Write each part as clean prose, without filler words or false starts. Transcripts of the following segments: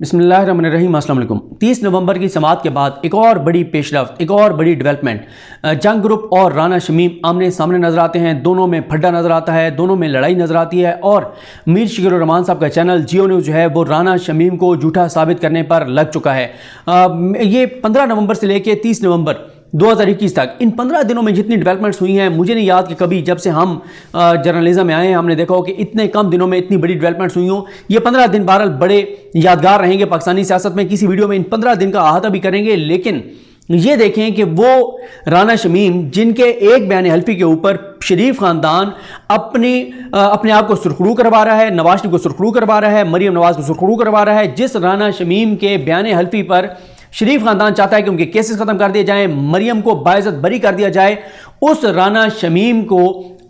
बिस्मिल्लाहिर्रहमानिर्रहीम। अस्सलाम वालेकुम। 30 नवंबर की समाअत के बाद एक और बड़ी पेशरफ्त, एक और बड़ी डेवलपमेंट। जंग ग्रुप और राना शमीम आमने सामने नजर आते हैं। दोनों में फड्डा नजर आता है, दोनों में लड़ाई नजर आती है और मीर शिकीर रहमान साहब का चैनल जियो न्यूज़ जो है वो राना शमीम को झूठा साबित करने पर लग चुका है। ये 15 नवंबर से लेकर 30 नवंबर 2021 तक इन 15 दिनों में जितनी डेवलपमेंट्स हुई हैं, मुझे नहीं याद कि कभी जब से हम जर्नलिज्म में आए हैं हमने देखा हो कि इतने कम दिनों में इतनी बड़ी डेवलपमेंट्स हुई हों। ये 15 दिन बहरहाल बड़े यादगार रहेंगे पाकिस्तानी सियासत में। किसी वीडियो में इन 15 दिन का अहाता भी करेंगे, लेकिन ये देखें कि वो राना शमीम जिनके एक बयान हल्फी के ऊपर शरीफ खानदान अपने आप को सुरखरू करवा रहा है, नवाज शरीफ को सुरखरू करवा रहा है, मरीम नवाज को सुरखरू करवा रहा है। जिस राना शमीम के बयान हल्फी पर शरीफ खानदान चाहता है कि उनके केसेस खत्म कर दिए जाएं, मरियम को बाइज्जत बरी कर दिया जाए, उस राना शमीम को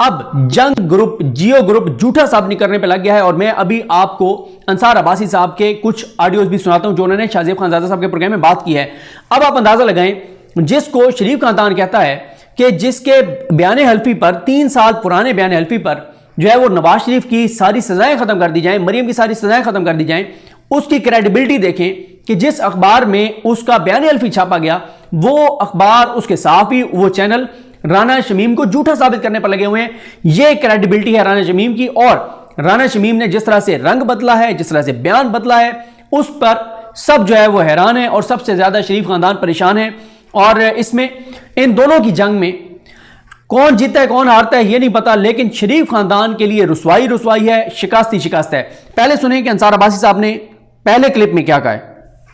अब जंग ग्रुप, जियो ग्रुप झूठा साबित करने पर लग गया है। और मैं अभी आपको अंसार अब्बासी साहब के कुछ ऑडियोज भी सुनाता हूं जो उन्होंने शाहजेब खानजादा साहब के प्रोग्राम में बात की है। अब आप अंदाजा लगाएं, जिसको शरीफ खानदान कहता है कि जिसके बयान हल्फी पर 3 साल पुराने बयान हल्फी पर जो है वो नवाज शरीफ की सारी सजाएं खत्म कर दी जाएं, मरियम की सारी सजाएं खत्म कर दी जाएं, उसकी क्रेडिबिलिटी देखें कि जिस अखबार में उसका बयान हल्फी छापा गया वो अखबार, उसके सहाफी, वो चैनल राना शमीम को झूठा साबित करने पर लगे हुए हैं। यह क्रेडिबिलिटी है राना शमीम की। और राना शमीम ने जिस तरह से रंग बदला है, जिस तरह से बयान बदला है, उस पर सब जो है वो हैरान है और सबसे ज्यादा शरीफ खानदान परेशान है। और इसमें इन दोनों की जंग में कौन जीता है कौन हारता है ये नहीं पता, लेकिन शरीफ खानदान के लिए रुसवाई है, शिकस्त ही शिकस्त है। पहले सुने कि अंसार अब्बासी साहब ने पहले क्लिप में क्या कहा है।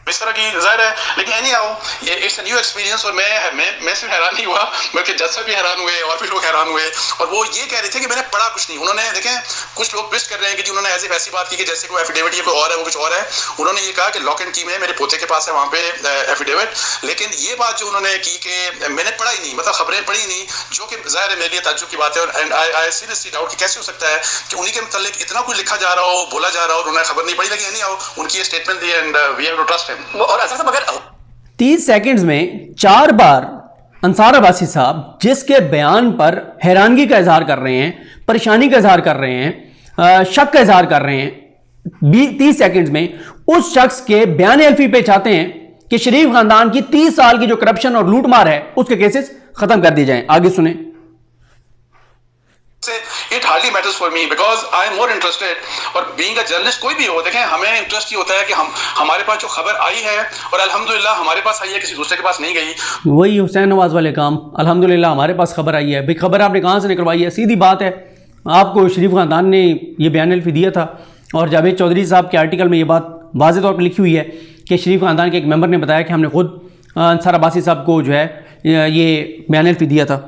इस तरह की जाहिर है, लेकिन एनी हाउ ये इट्स अ न्यू एक्सपीरियंस। और मैं सिर्फ हैरान नहीं हुआ बल्कि जज साहब भी हैरान हुए और भी लोग हैरान हुए। और वो ये कह रहे थे कि मैंने पढ़ा कुछ नहीं। उन्होंने देखें, कुछ लोग ट्विस्ट कर रहे हैं कि जी उन्होंने ऐसी बात की कि जैसे कोई एफिडेविट या कोई और है, वो कुछ और है। उन्होंने ये कहा कि लॉक एंड की में मेरे पोते के पास है वहाँ पे एफिडेविट। लेकिन ये बात जो उन्होंने की कि मैंने पढ़ा ही नहीं, मतलब खबरें पढ़ी नहीं, जो कि जाहिर है मेरे लिए ताज्जुब की बात है। एंड आई सीरियसली डाउट कि कैसे हो सकता है कि उन्हीं के मुतालिक इतना कुछ लिखा जा रहा हो, बोला जा रहा हो, उन्होंने खबर नहीं पढ़ी। लेकिन एनी हाउ उनकी ये स्टेटमेंट दी and we have to trust him. और 30 सेकंड्स में 4 बार अंसार अब्बासी साहब जिसके बयान पर हैरानगी का इजहार कर रहे हैं, परेशानी का इजहार कर रहे हैं, शक का इजहार कर रहे हैं, 30 सेकंड्स में उस शख्स के बयान हल्फी पे चाहते हैं कि शरीफ खानदान की 30 साल की जो करप्शन और लूटमार है उसके केसेस खत्म कर दिए जाएं। आगे सुने। It hardly matters for me because I am more interested, और being a journalist कोई भी हो, देखें हमें इंटरेस्ट ये होता है कि हमारे पास जो खबर आई है और अल्हम्दुलिल्लाह हमारे पास आई है, किसी दूसरे के पास नहीं गई। वही हुसैन नवाज वाले काम, अल्हम्दुलिल्लाह हमारे पास खबर आई है। भाई खबर आपने कहाँ से निकलवाई है? सीधी बात है, आपको शरीफ खानदान ने ये बयान हल्फी दिया था और जावेद चौधरी साहब के आर्टिकल में ये बात वाज़ेह तौर पर लिखी हुई है कि शरीफ खानदान के एक मेंबर ने बताया कि हमने खुद अंसार अब्बासी साहब को जो है ये बयान हल्फी दिया था।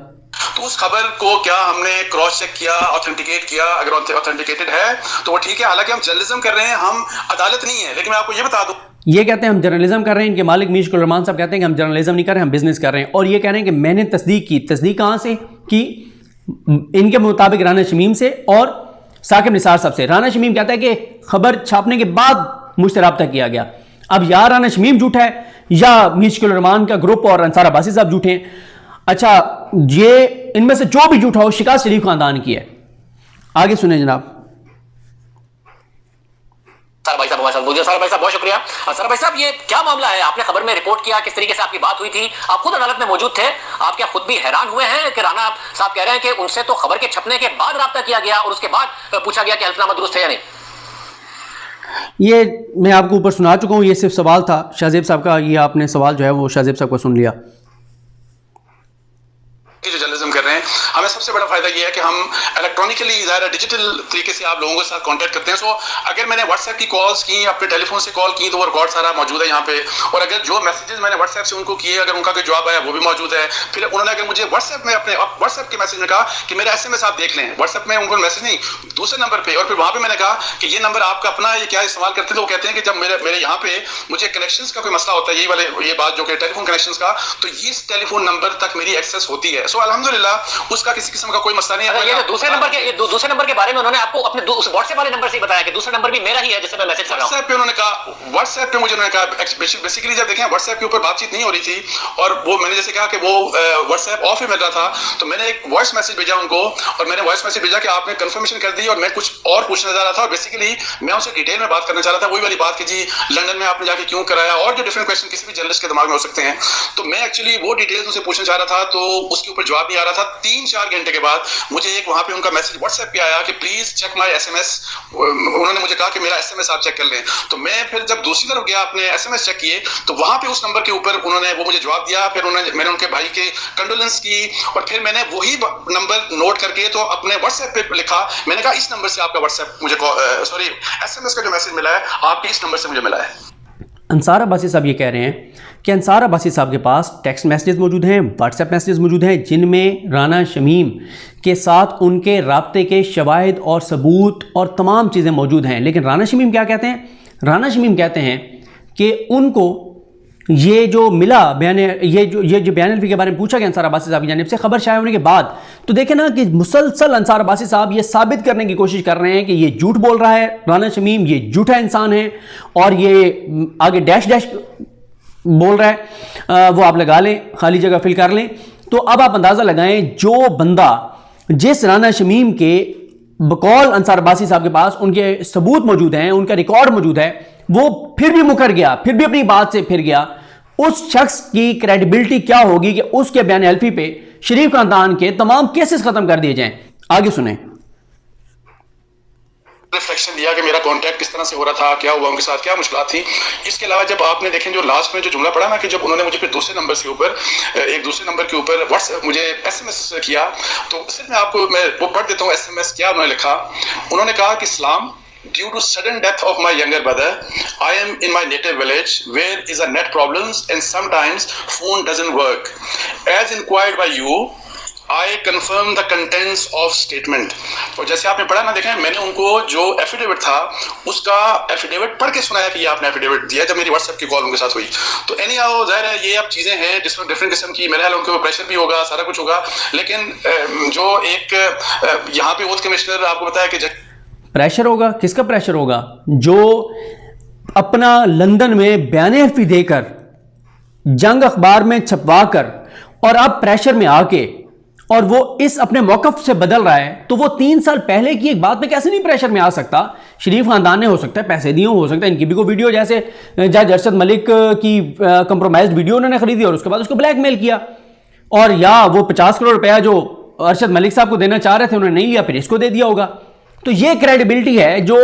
तो उस खबर को क्या हमने क्रॉस चेक किया, ऑथेंटिकेट किया? अगर ऑथेंटिकेटेड है तो वो ठीक है। हालांकि हम जर्नलिज्म कर रहे हैं, हम अदालत नहीं है। लेकिन मैं आपको ये बता दूं, ये कहते हैं हम जर्नलिज्म कर रहे हैं, इनके मालिक मीर शिकीर रहमान साहब कहते हैं कि हम जर्नलिज्म नहीं कर रहे हैं, हम बिजनेस कर रहे हैं। और ये कह रहे हैं कि मैंने तस्दीक की। तस्दीक कहां से की? इनके मुताबिक राना शमीम से और साकिब निसार साहब से। राना शमीम कहता है कि खबर छापने के बाद मुझसे रब्ता किया गया। अब या राना शमीम झूठा है या मीर शिकीर रहमान का ग्रुप और अंसार अब्बासी साहब झूठे हैं। अच्छा, ये इनमें से जो भी झूठा हो शिकस्त शरीफ खानदान की है। आगे सुने जनाब। सारा भाई साहब बहुत शुक्रिया। सारा भाई साहब, ये क्या मामला है? आपने खबर में रिपोर्ट किया, किस तरीके से आपकी बात हुई थी? आप खुद अदालत में मौजूद थे, आप क्या खुद भी हैरान हुए हैं कि राना साहब कह रहे हैं कि उनसे तो खबर के छपने के बाद राब्ता किया गया और उसके बाद पूछा गया कि हल्फनामा दुरुस्त है या नहीं? ये मैं आपको ऊपर सुना चुका हूं, ये सिर्फ सवाल था शाहजेब साहब का। ये आपने सवाल जो है वो शाहजेब साहब को सुन लिया। जो जर्नलिज्म कर रहे हैं, हमें सबसे बड़ा फायदा ये है कि हम इलेक्ट्रॉनिकली ज़ाहिर डिजिटल तरीके से आप लोगों के साथ कांटेक्ट करते हैं। सो अगर मैंने व्हाट्सएप की कॉल्स की, अपने टेलीफोन से कॉल की, तो वो रिकॉर्ड सारा मौजूद है यहाँ पे। और अगर जो मैसेजेस मैंने व्हाट्सएप से उनको किए, अगर उनका कोई जवाब आया वो भी मौजूद है। फिर उन्होंने अगर मुझे व्हाट्सएप में अपने व्हाट्सएप के मैसेज में कहा कि मेरा SMS आप देख लें, व्हाट्सएप में उनको मैसेज नहीं, दूसरे नंबर पर। और फिर वहाँ पर मैंने कहा कि ये नंबर आपका अपना है, ये क्या इस्तेमाल करते हैं? तो वो कहते हैं कि जब मेरे यहाँ पे मुझे कनेक्शंस का कोई मसला होता है, ये बात जो कि टेलीफोन कनेक्शंस का, तो इस टेलीफोन नंबर तक मेरी एक्सेस होती है। सो अल्हम्दुलिल्लाह उस उसका किसी किस्म का कोई मसला नहीं है। ये जो दूसरे नंबर के बारे में उन्होंने आपको अपने व्हाट्सएप वाले नंबर से ही बताया कि दूसरा नंबर भी मेरा ही है जिससे मैं मैसेज कर रहा हूं। व्हाट्सएप पे उन्होंने कहा, व्हाट्सएप पे मुझे उन्होंने कहा, बेसिकली जब देखें व्हाट्सएप के ऊपर बातचीत नहीं हो रही थी और वो मैंने जैसे कहा कि वो व्हाट्सएप ऑफ ही मिल रहा था, तो मैंने एक वॉइस मैसेज भेजा उनको और मैंने वॉइस मैसेज भेजा कि आपने कंफर्मेशन कर दी और मैं कुछ और पूछना चाह रहा था और बेसिकली मैं उनसे डिटेल में बात करना चाह रहा था, वही वाली बात कि जी लंदन में आपने जाके क्यों कराया और जो डिफरेंट क्वेश्चन किसी भी जर्नलिस्ट के दिमाग में हो सकते हैं। तो मैं एक्चुअली वो डिटेल्स उनसे पूछना चाह रहा था, तो उसके ऊपर जवाब नहीं आ रहा था। 3-4 घंटे के बाद मुझे एक वहां पे उनका मैसेज व्हाट्सएप पे आया कि प्लीज चेक माय एसएमएस। उन्होंने मुझे कहा कि मेरा एसएमएस आप चेक कर लें। तो मैं फिर जब दूसरी तरफ गया अपने एसएमएस चेक किए तो वहां पे उस नंबर के ऊपर उन्होंने वो मुझे जवाब दिया। फिर मैंने उनके भाई के कंडोलेंस की और फिर मैंने वही नंबर नोट करके तो अपने व्हाट्सएप पे लिखा। मैंने कहा इस नंबर से आपका व्हाट्सएप मुझे एसएमएस का जो मैसेज मिला है आपके इस नंबर से मुझे मिला है। अंसार अब्बासी साहब ये कह रहे हैं कि अंसार अब्बासी साहब के पास टेक्स्ट मैसेजेस मौजूद हैं, व्हाट्सएप मैसेजेस मौजूद हैं जिनमें राना शमीम के साथ उनके राब्ते के शवाहिद और सबूत और तमाम चीज़ें मौजूद हैं। लेकिन राना शमीम क्या कहते हैं? राना शमीम कहते हैं कि उनको ये जो मिला बयान, ये जो बयान अल्फी के बारे में पूछा गया अंसार अब्बासी साहब की जानिब से खबर शाया होने के बाद, तो देखें ना कि मुसलसल अंसार अब्बासी साहब ये साबित करने की कोशिश कर रहे हैं कि ये झूठ बोल रहा है राना शमीम, ये झूठा इंसान है और ये आगे डैश डैश बोल रहा है। वो आप लगा लें, खाली जगह फिल कर लें। तो अब आप अंदाज़ा लगाएं, जो बंदा जिस राना शमीम के बकौल अंसार अब्बासी साहब के पास उनके सबूत मौजूद हैं, उनका रिकॉर्ड मौजूद है, वो फिर भी मुकर गया, फिर भी अपनी बात से फिर गया, उस शख्स की क्रेडिबिलिटी क्या होगी कि उसके बयान अल्फी पे शरीफ खानदान के तमाम केसेस खत्म कर दिए जाएं। आगे सुने। रिफ्लेक्शन दिया कि मेरा कांटेक्ट किस तरह से हो रहा था, क्या हुआ उनके साथ, क्या मुश्किल थी। इसके अलावा जब आपने देखें जो लास्ट में जो जुमला पढ़ा ना कि जब उन्होंने मुझे फिर दूसरे नंबर के ऊपर व्हाट्सएप मुझे एसएमएस किया, तो सिर्फ मैं आपको वो पढ़ देता हूँ एसएमएस क्या उन्होंने लिखा। उन्होंने कहा कि सलाम, due to sudden death of my younger brother, I am in my native village where is a net problems and sometimes phone doesn't work. As inquired by you, I confirm the contents of statement. और जैसे आपने पढ़ा ना, देखें मैंने उनको जो affidavit था उसका एफिडेविट पढ़ के सुनाया कि ये आपने एफिडेविट दिया जब मेरी व्हाट्सएप की कॉल उनके साथ हुई। तो एनी हाउ जाहिर है ये अब चीज़ें हैं जिसमें डिफरेंट किस्म की, मेरे ख्याल उनके ऊपर प्रेशर भी होगा, सारा कुछ होगा। लेकिन जो एक यहाँ पे ओथ कमिश्नर आपको बताया कि प्रेशर होगा, किसका प्रेशर होगा? जो अपना लंदन में बयान अल्फी देकर, जंग अखबार में छपवा कर और अब प्रेशर में आके और वो इस अपने मौकफ से बदल रहा है, तो वो 3 साल पहले की एक बात पे कैसे नहीं प्रेशर में आ सकता? शरीफ खानदान ने हो सकता है पैसे दिए, हो सकता है इनकी भी कोई वीडियो जैसे जज अरशद मलिक की कंप्रोमाइज्ड वीडियो उन्होंने खरीदी और उसके बाद उसको ब्लैकमेल किया, और या वो 50 करोड़ रुपया जो अरशद मलिक साहब को देना चाह रहे थे उन्होंने नहीं लिया, फिर इसको दे दिया होगा। तो ये क्रेडिबिलिटी है जो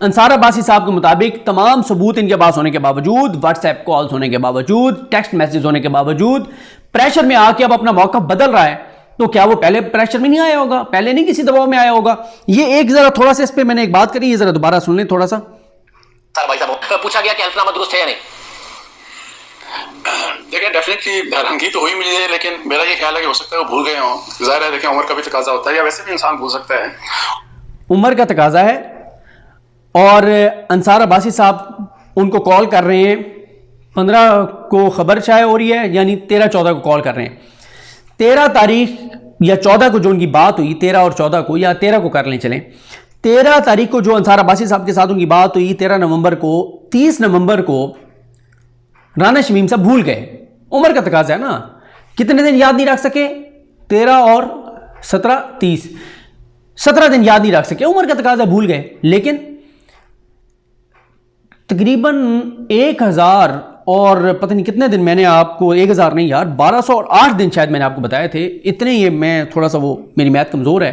अंसार अब्बासी साहब के मुताबिक तमाम सबूत इनके पास होने के बावजूद, व्हाट्सएप कॉल्स होने के बावजूद, टेक्स्ट मैसेज होने के बावजूद प्रेशर में आके अब अपना मौका बदल रहा है। तो क्या वो पहले प्रेशर में नहीं आया होगा? पहले नहीं किसी दबाव में आया होगा? ये एक जरा थोड़ा सा इस पे मैंने एक बात करी, ये जरा दोबारा सुन लें थोड़ा सा। भाई साहब पूछा गया कि हल्फनामा दुरुस्त है या नहीं? देखिए डेफिनेटली हैरानगी तो हुई मुझे, लेकिन मेरा ये ख्याल है कि हो सकता है वो भूल गए हों। जाहिर है देखिए उम्र का भी तकाजा होता है, या वैसे भी इंसान भूल सकता है, उम्र का तकाजा है। और अंसार अब्बासी साहब उनको कॉल कर रहे हैं, 15 को खबर शाया हो रही है, यानी 13-14 को कॉल कर रहे हैं। 13 तारीख या 14 को जो उनकी बात हुई, 13 और 14 को, या 13 को कर लें चलें, 13 तारीख को जो अंसार अब्बासी साहब के साथ उनकी बात हुई, 13 नवंबर को, 30 नवंबर को राना शमीम साहब भूल गए। उम्र का तकाजा है ना, कितने दिन याद नहीं रख सके? 13 और 17, 30, 17 दिन याद नहीं रख सके, उम्र का तकाजा भूल गए। लेकिन तकरीबन 1000 और पता नहीं कितने दिन, मैंने आपको 1000 नहीं यार 1208 दिन शायद मैंने आपको बताए थे, इतने ही, मैं थोड़ा सा वो मेरी मैथ कमज़ोर है।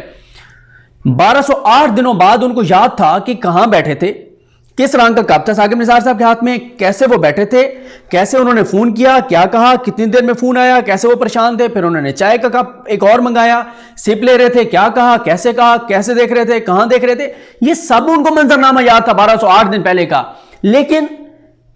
1208 दिनों बाद उनको याद था कि कहाँ बैठे थे, किस रंग का कप था साकिब निसार साहब के हाथ में, कैसे वो बैठे थे, कैसे उन्होंने फ़ोन किया, क्या कहा, कितनी देर में फ़ोन आया, कैसे वो परेशान थे, फिर उन्होंने चाय का कप एक और मंगाया, सिप ले रहे थे, क्या कहा, कैसे देख रहे थे, कहाँ देख रहे थे, ये सब उनको मंजरनामा याद था 1208 दिन पहले का। लेकिन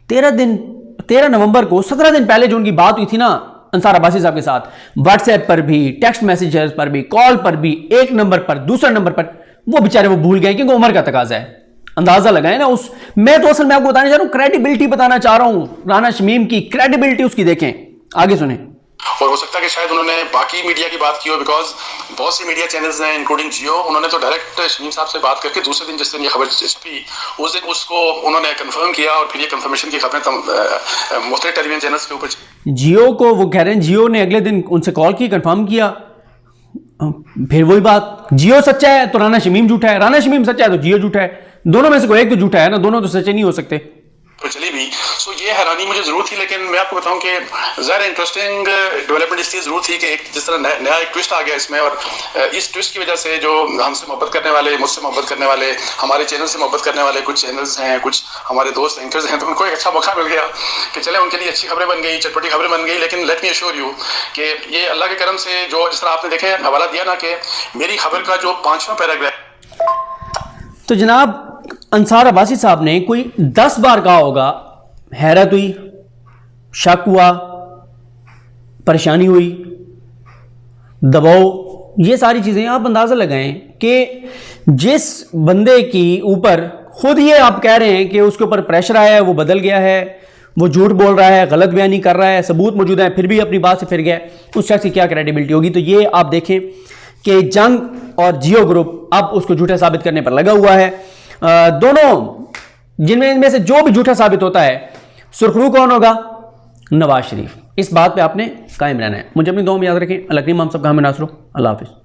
13 नवंबर को, 17 दिन पहले जो उनकी बात हुई थी ना अंसार अब्बासी साहब के साथ, व्हाट्सएप पर भी, टेक्स्ट मैसेजेस पर भी, कॉल पर भी, एक नंबर पर, दूसरा नंबर पर, वो बेचारे वो भूल गए क्योंकि उम्र का तकाजा है। अंदाजा लगाए ना उस, मैं तो असल में आपको बताने चाह रहा हूं, क्रेडिबिलिटी बताना चाह रहा हूं, राना शमीम की क्रेडिबिलिटी उसकी देखें। आगे सुने। और हो सकता है कि शायद उन्होंने बाकी मीडिया की बात की हो, बिकॉज बहुत सी मीडिया चैनल्स हैं इंक्लूडिंग जियो, उन्होंने तो डायरेक्ट शमीम साहब से बात करके दूसरे दिन जिस दिन ये खबर छपी उस दिन उसको उन्होंने कंफर्म किया और फिर ये कंफर्मेशन की खबरें मुख्तलिफ टेलीविजन चैनल्स के ऊपर। जियो को वो कह रहे हैं जियो ने अगले दिन उनसे कॉल की, कंफर्म किया। फिर वही बात, जियो सच्चा है तो राना शमीम झूठा है, राना शमीम सच्चा है तो जियो झूठा है, दोनों में से कोई एक तो झूठा है ना, दोनों तो सच्चे नहीं हो सकते। तो चली भी, सो ये हैरानी मुझे जरूर थी, लेकिन मैं आपको बताऊं कि ज़्यादा इंटरेस्टिंग डेवलपमेंट इसलिए जरूर थी कि एक जिस तरह नया एक ट्विस्ट आ गया इसमें, और इस ट्विस्ट की वजह से जो हमसे मोहब्बत करने वाले, मुझसे मोहब्बत करने वाले, हमारे चैनल से मोहब्बत करने वाले कुछ चैनल्स हैं, कुछ हमारे दोस्त एंकर्स हैं, तो उनको एक अच्छा मौका मिल गया कि चले उनके लिए अच्छी खबरें बन गई, चटपटी खबरें बन गई। लेकिन लेट मी अश्योर यू कि ये अल्लाह के करम से जो जिस तरह आपने देखे हवाला दिया ना कि मेरी खबर का जो 5वां पैराग्राफ, तो जनाब अंसार अब्बासी साहब ने कोई 10 बार कहा होगा, हैरत हुई, शक हुआ, परेशानी हुई, दबाव, ये सारी चीज़ें आप अंदाज़ा लगाएं कि जिस बंदे की ऊपर खुद ये आप कह रहे हैं कि उसके ऊपर प्रेशर आया है, वो बदल गया है, वो झूठ बोल रहा है, गलत बयानी कर रहा है, सबूत मौजूद है, फिर भी अपनी बात से फिर गया, उस शख्स की क्या क्रेडिबिलिटी होगी। तो ये आप देखें कि जंग और जियो ग्रुप अब उसको झूठा साबित करने पर लगा हुआ है। दोनों जिनमें से जो भी झूठा साबित होता है, सुरखरू कौन होगा? नवाज शरीफ। इस बात पे आपने कायम रहना है। मुझे अपनी दुआ में याद रखें। अल्लाह करीम हम सब का हमें नासरो। अल्लाह हाफिज़।